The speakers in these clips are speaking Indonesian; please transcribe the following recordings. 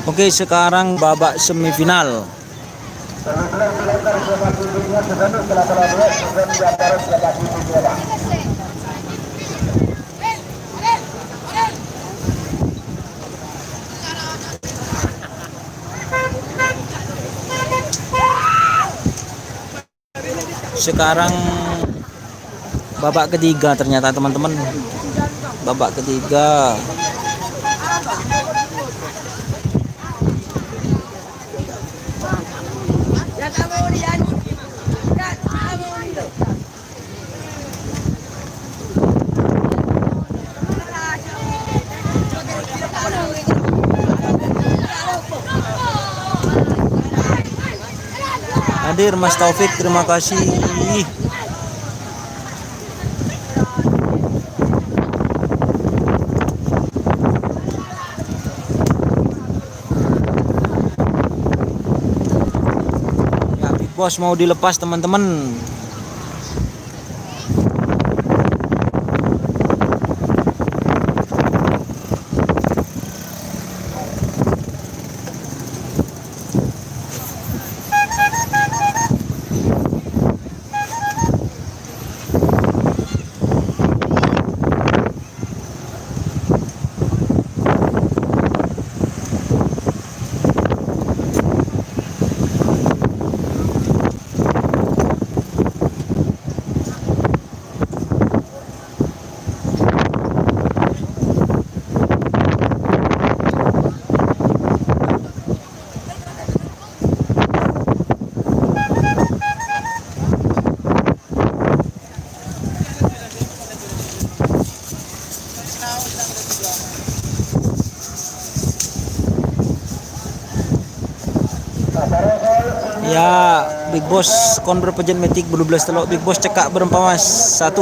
Oke, sekarang babak semifinal. Sekarang babak ketiga ternyata teman-teman. Babak ketiga. Hadir Mas Taufik, terima kasih. Ya, Big Boss mau dilepas teman-teman. Ya, Big Boss kon berpejan metik 12 telok. Big Boss cekak berempat mas 1.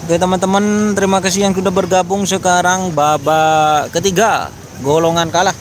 Oke teman-teman, terima kasih yang sudah bergabung. Sekarang babak ketiga, golongan kalah.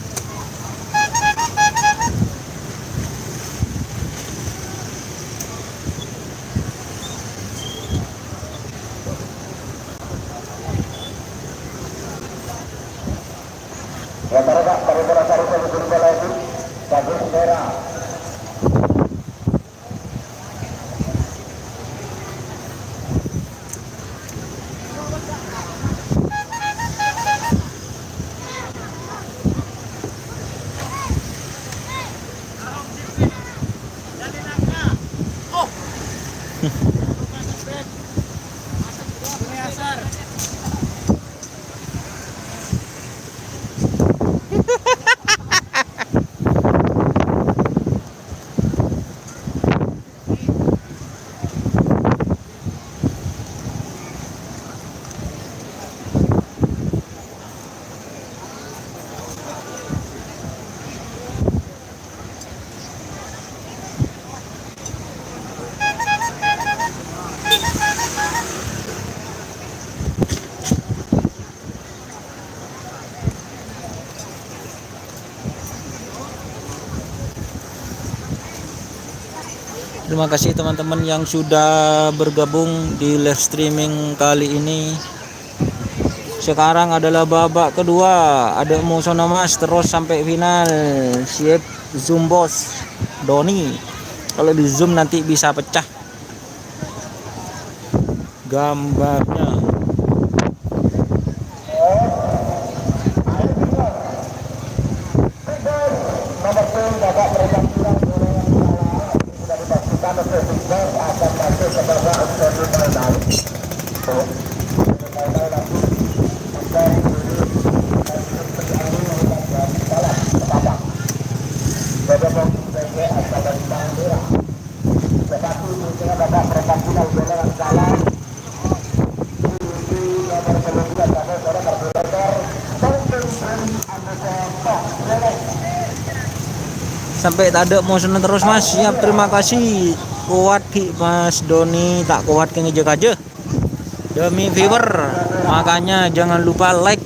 Terima kasih teman-teman yang sudah bergabung di live streaming kali ini. Sekarang adalah babak kedua, ada Musona Mas terus sampai final. Siap zoom bos Doni. Kalau di zoom nanti bisa pecah gambarnya. Sampai tak ada mau seneng terus mas. Siap, terima kasih. Kuat ki mas Doni, tak kuat ke ngejek aja demi viewer, makanya jangan lupa like.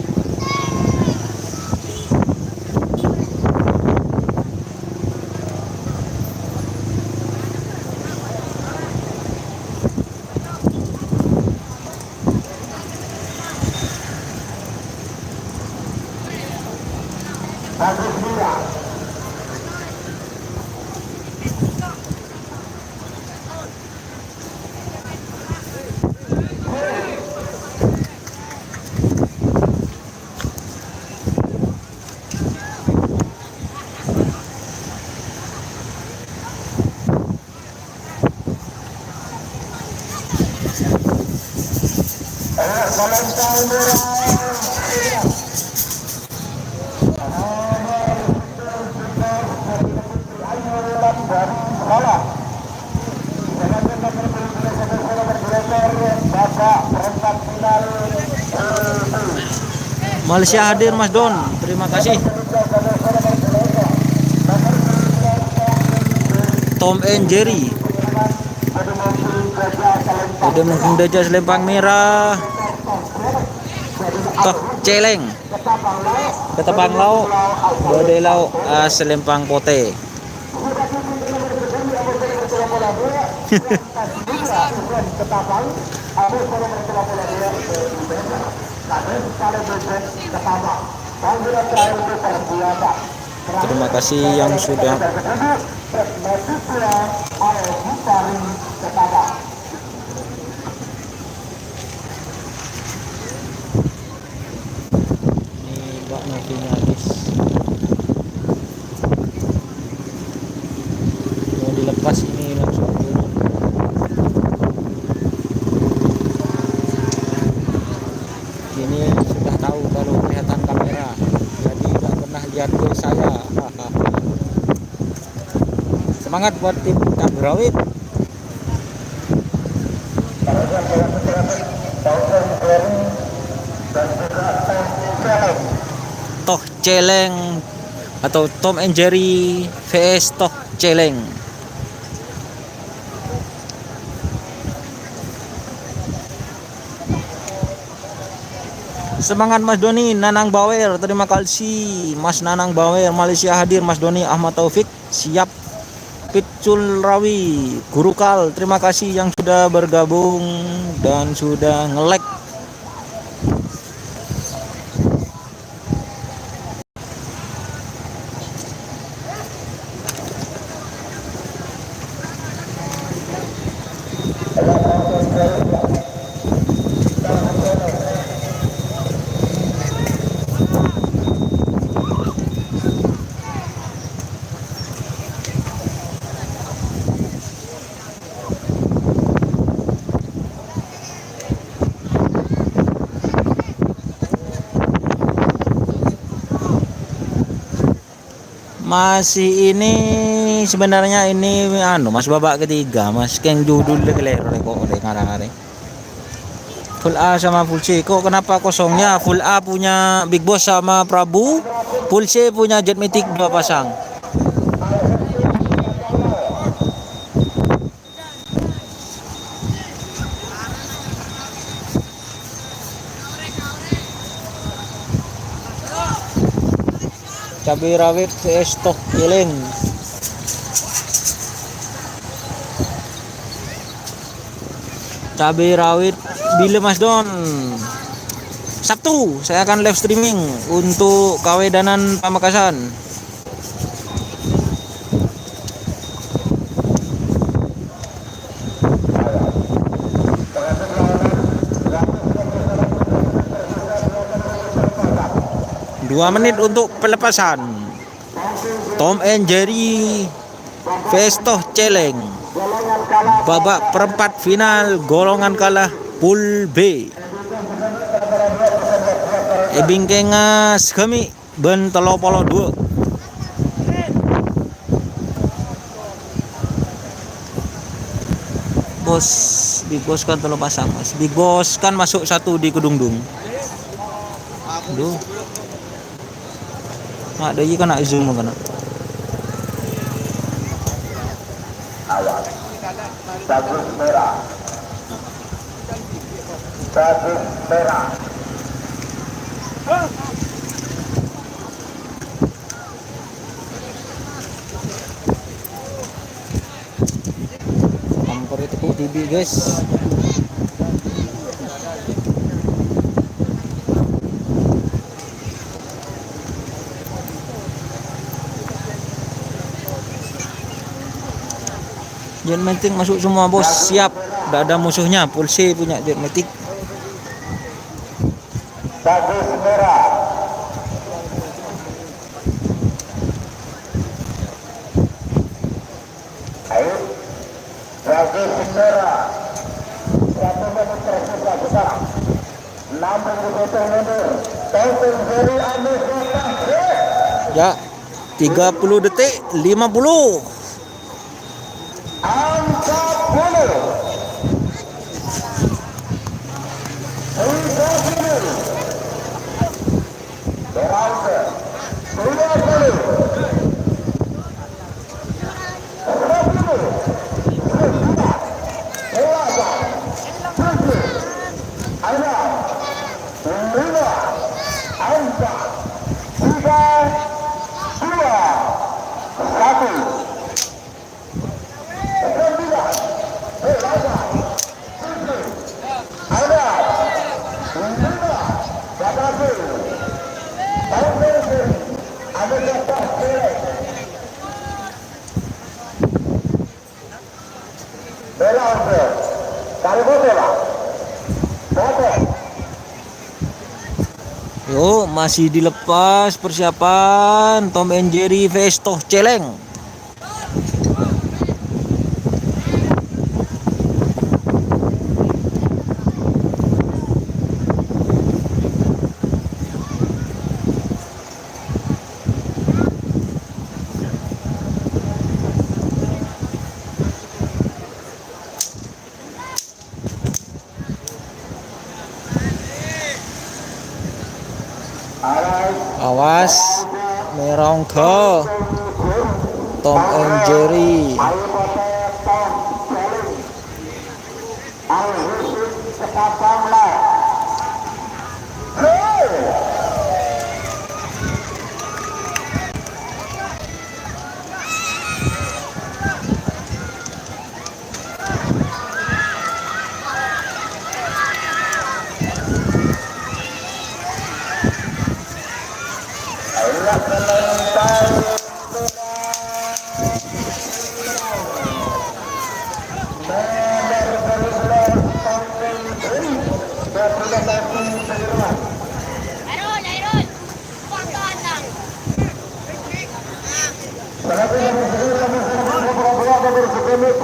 Malaysia hadir Mas Don, terima kasih. Tom and Jerry udah menghendaja selempang merah. Toh celeng ketepang lau bodai lau selempang pote. Terima kasih yang sudah ini Mbak Novinya habis mau dilepas ini langsung turun. Ini sudah tahu kalau kelihatan kamera, jadi nggak pernah lihat ke saya. Semangat buat tim Tabrawit. Toh celeng atau Tom and Jerry vs Toh celeng. Semangat Mas Doni, Nanang Bawer, terima kasih Mas Nanang Bawer. Malaysia hadir Mas Doni, Ahmad Taufik siap. Picul Rawi, Gurukal, terima kasih yang sudah bergabung dan sudah nge-like. Masih ini sebenarnya ini Mas babak ketiga Mas keng judul kelero kok oleh ngarang-ngarang. Full A sama full C. Kok kenapa kosongnya? Full A punya Big Boss sama Prabu, full C punya Jet Mythic 2 pasang. Cabai rawit vs Toh celeng. Cabai rawit bila Mas Don? Sabtu saya akan live streaming untuk Kawedanan Pamekasan. Dua menit untuk pelepasan. Tom and Jerry vs Toh celeng. Babak perempat final golongan kalah pool B. Ebing kengas kami ben telo polo 2. Bos, Big Boss kan telo pasang Mas. Big Boss kan masuk satu di Kedungdung. Aduh. Ada kan nak zoom kan. awas. Bagus merah. Bagus merah. Hampir itu po TV guys. Jet Matic masuk semua bos, siap. Udah ada musuhnya, Pulse punya Jet Matic. Bagus merah. Ayo. Bagus merah. 100 meter tersisa sekarang. 60 meter mundur. Taufik dari Anis. Ya, 30 detik 50. Angka 10. Berangkat 20 Yo, masih dilepas persiapan Tom and Jerry vs Toh Celeng. Awas, merongko Tom and Jerry.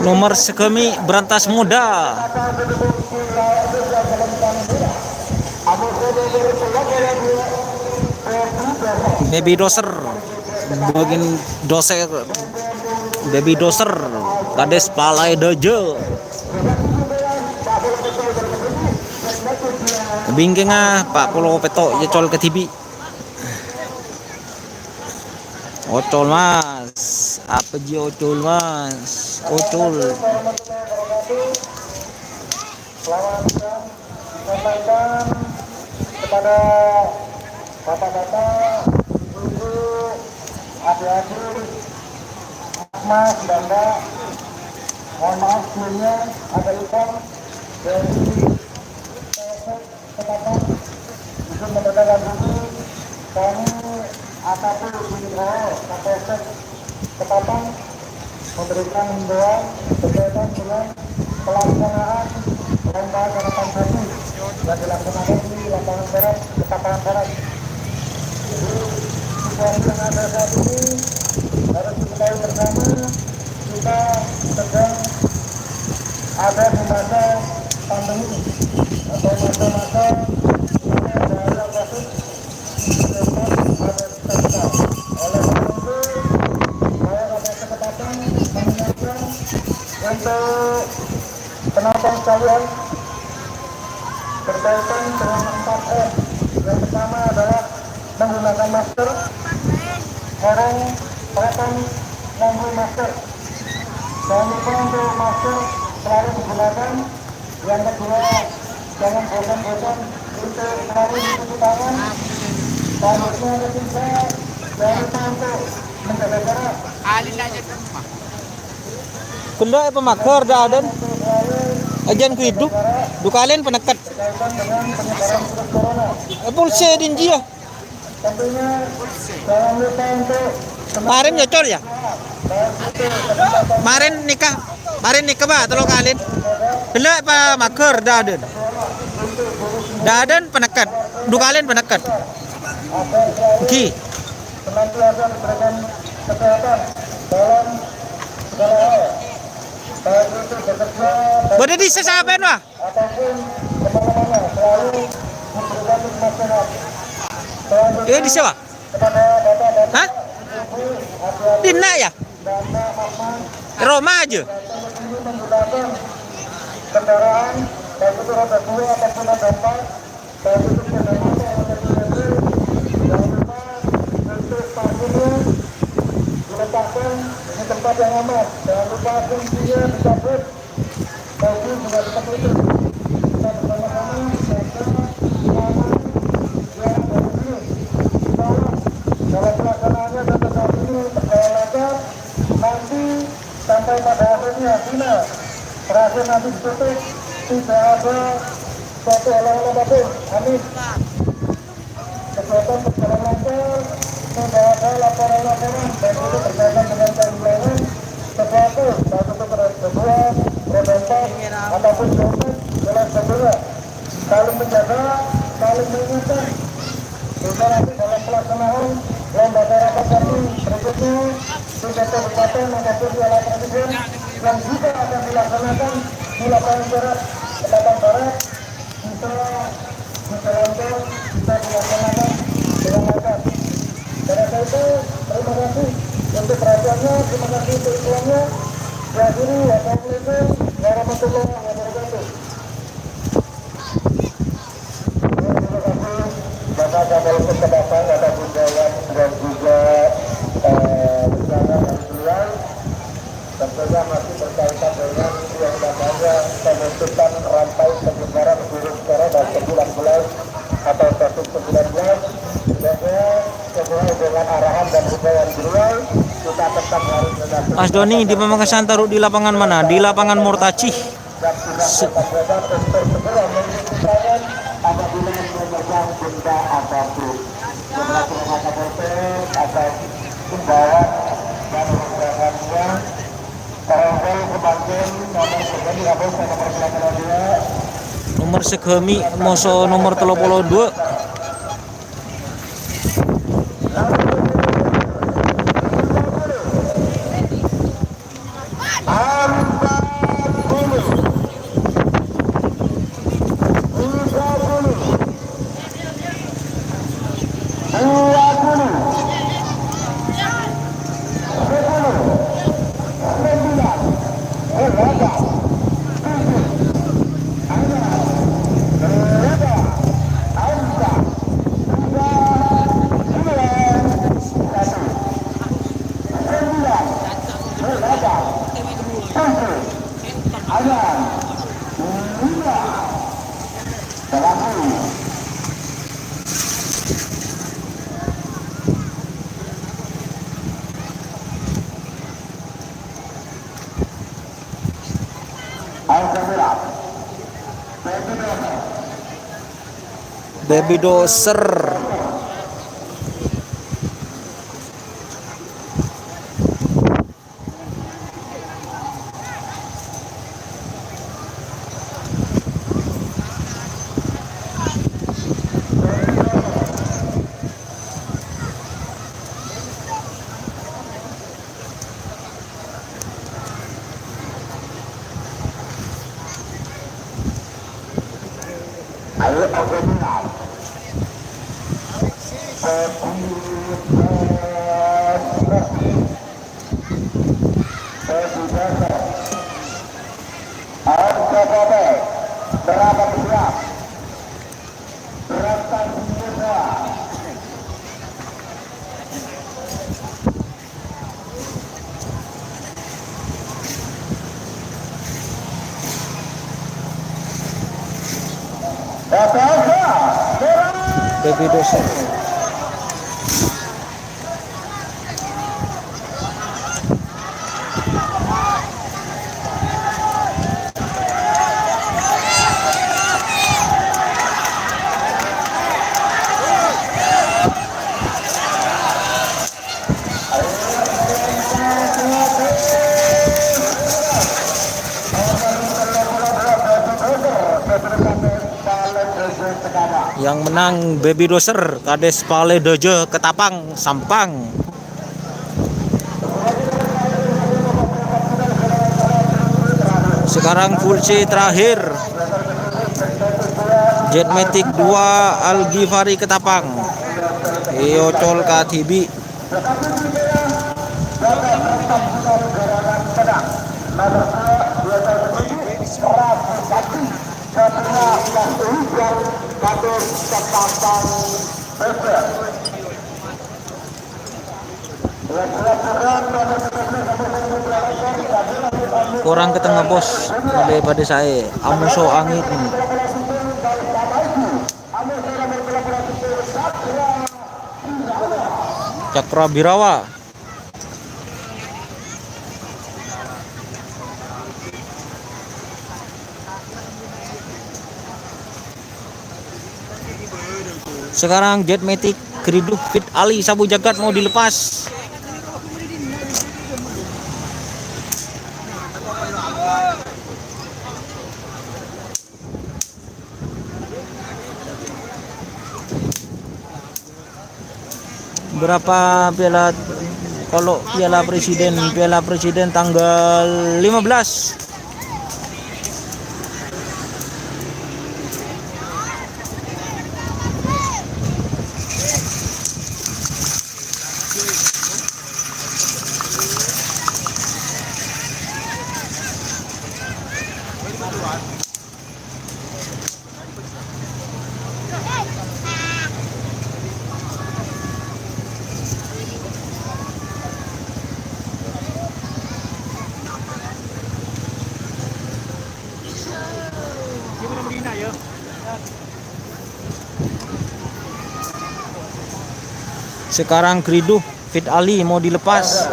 Nomor sekemi berantas muda. Baby doser. Bagian doser. Baby doser. Kades palai dojo. Bingking Pak Pulau Petok jecol ke TV. Ocol mas, apa ji ocol mas, ocol. Sampaikan kepada bapak-bapak, ibu-ibu, adik-adik, mas, banda, mohon maaf sebelumnya ada ikan dari Ketapang untuk menindaklanjuti kami AKP Winugroho Kapolsek Ketapang memberikan himbauan berkaitan dengan pelaksanaan lomba karapan sapi yang dilaksanakan di lapangan barat Ketapang Barat. Jadi situasi yang ada saat ini harus diketahui bersama, kita sedang ada di masa pandemi atau masa-masa ada kasus oleh karena itu saya pada kesempatan mengingatkan untuk penonton sekalian berkaitan dengan 4M. Yang pertama adalah menggunakan masker, orang perhatian memilih masker. Jangan lupa untuk masker selalu digunakan. Yang kedua, jangan bosan-bosan untuk selalu mencuci tangan. Selanjutnya ketiga, jangan lupa untuk menjaga jarak. Kenda pemaker dah ada. Ajan ku hidup. Dukalen penekat. Berkaitan dengan penyebaran virus corona. Pulse din dia. Tentunya jangan lupa untuk Kemarin nyocor ya? Kemarin nikah ba telo kalin. Kenda pa maker dah ada. Dah ada penekat. Dukalen penekat. Oke. senantiasa diberikan kesehatan dalam segala hal. Baik itu bekerja Bade di sesaben wah. ataupun kemana-mana selalu diberikan nasihat. Selanjutnya Di sewa. kepada bapak-bapak, Hah? ibu, hati-hati Dina ya? dan mama Roma aja. ini menggunakan kendaraan baik itu roda 2 ataupun roda 4, baik itu sepeda motor ataupun mobil. Jangan lupa untuk parkirnya diletakkan di tempat yang aman. Jangan lupa kuncinya dicabut, mobil juga tetap itu. Kita bersama-sama menjaga keamanan yang dari sini. Insya Allah dalam pelaksanaannya sampai saat ini berjalan lancar. Nanti sampai pada akhirnya final terakhir nanti ditutup, tidak ada suatu halangan apapun. Amin. Kegiatan berjalan lancar, tidak ada laporan-laporan baik itu berkaitan dengan kehilangan sesuatu, baik itu kedua, roda 4 ataupun dompet dan sebagainya. Saling menjaga, saling mengingatkan. Sehingga nanti dalam pelaksanaan lomba masyarakat kami berikutnya tingkat kabupaten ataupun wilayah presiden yang juga akan dilaksanakan di lapangan Barat, Selatan Barat bisa lancar, bisa dilaksanakan dengan lancar. Karena itu terima kasih untuk perhatiannya, terima kasih untuk uangnya. Akhiri, wassalamualaikum warahmatullahi wabarakatuh. Bapak Kapol Kesedapan, Bapak Budaya dan juga bersama dari beliau tentunya masih berkaitan dengan yang namanya penutupan rantai penyebaran virus corona 19 atau COVID-19. Sebenarnya sesuai dengan arahan dan himbauan beliau, kita tetap harus menjaga Mas Doni di Pamekasan taruh di lapangan mana? Di lapangan Murtacih. dan tidak tetap untuk segera mencuci tangan apabila memegang benda apapun. Sebelah rumah kapolsek atau himbauan dan undangannya Korongkol Kebanten nomor 3 di Kapolsek nomor 92. Nomor segemi moso nomor 32. Baby doser. Ayo abdominal. Berapa siap? Berapa siap? Baby doser. Yang menang Baby Doser Kades Pale Dojo Ketapang Sampang. Sekarang full C terakhir Jetmatic 2 Al-Ghifari Ketapang Yocol Katibi. Kurang ke tengah bos daripada saya Amuso angin Cakra Birawa. Sekarang Jetmatic Kriduh Fit Ali Sabu Jagat mau dilepas. Berapa piala kalau piala presiden tanggal 15. Sekarang Kriduh Fit Ali mau dilepas.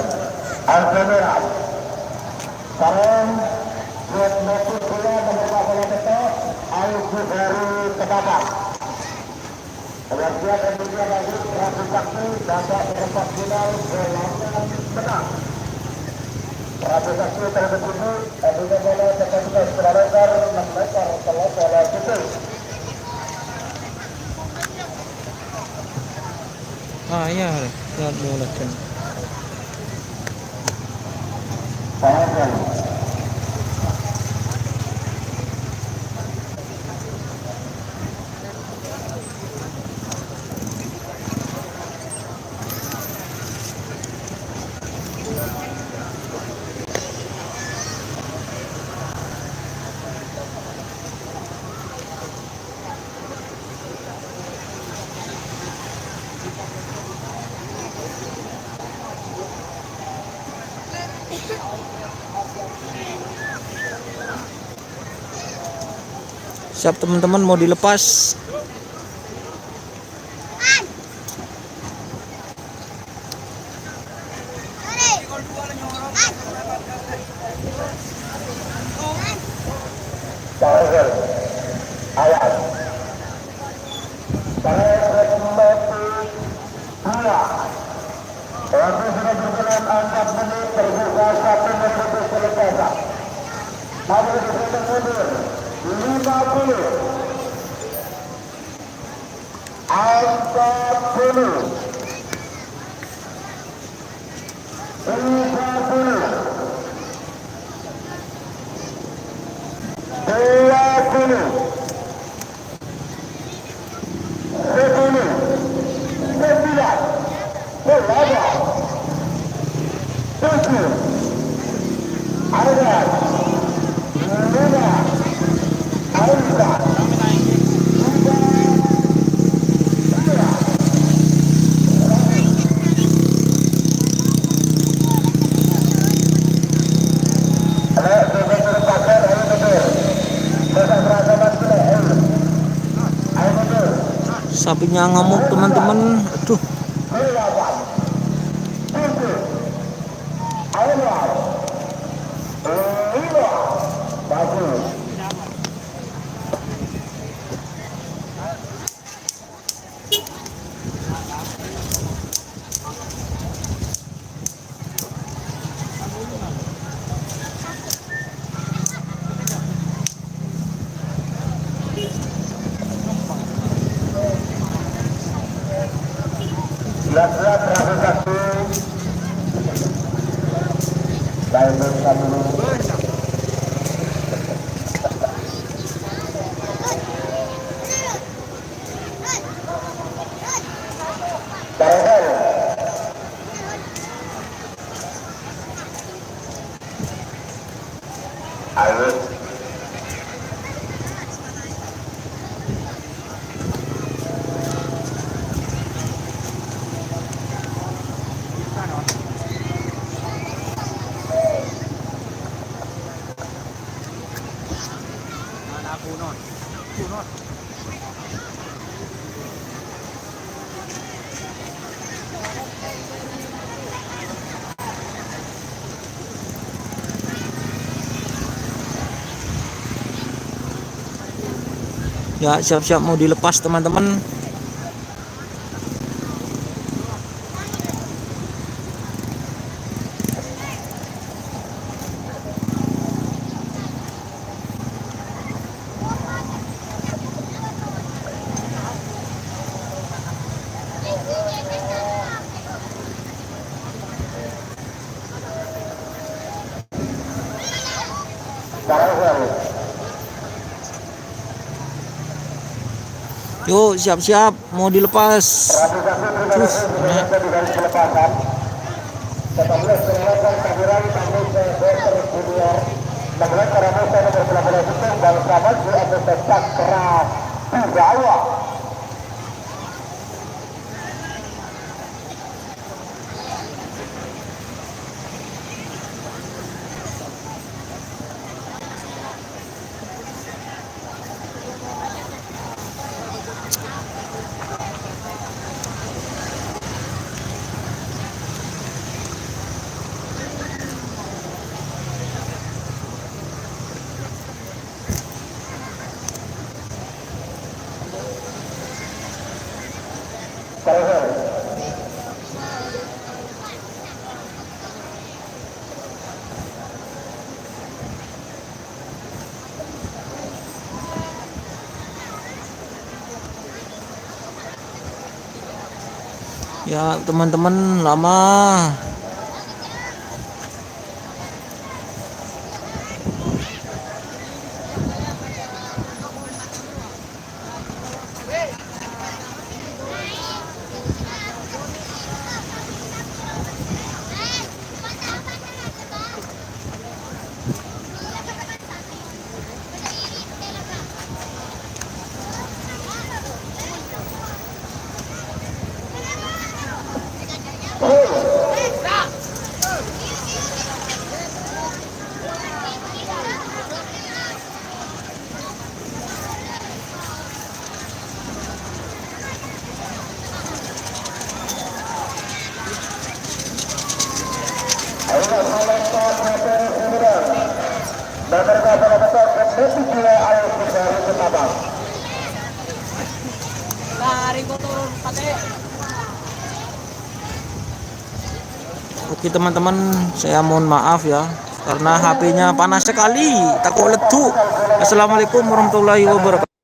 Ah ya, lihat mulakan. Siap teman-teman mau dilepas. Sapinya ngamuk teman-teman. Aduh. Berat-berat terakhir satu. Saya berusaha dulu. Ayo. Ya, siap-siap mau dilepas teman-teman. Yuk, siap-siap mau dilepas. Ya teman-teman, lama. Oke teman-teman, saya mohon maaf ya karena HP-nya panas sekali, takut letuk. Assalamualaikum warahmatullahi wabarakatuh.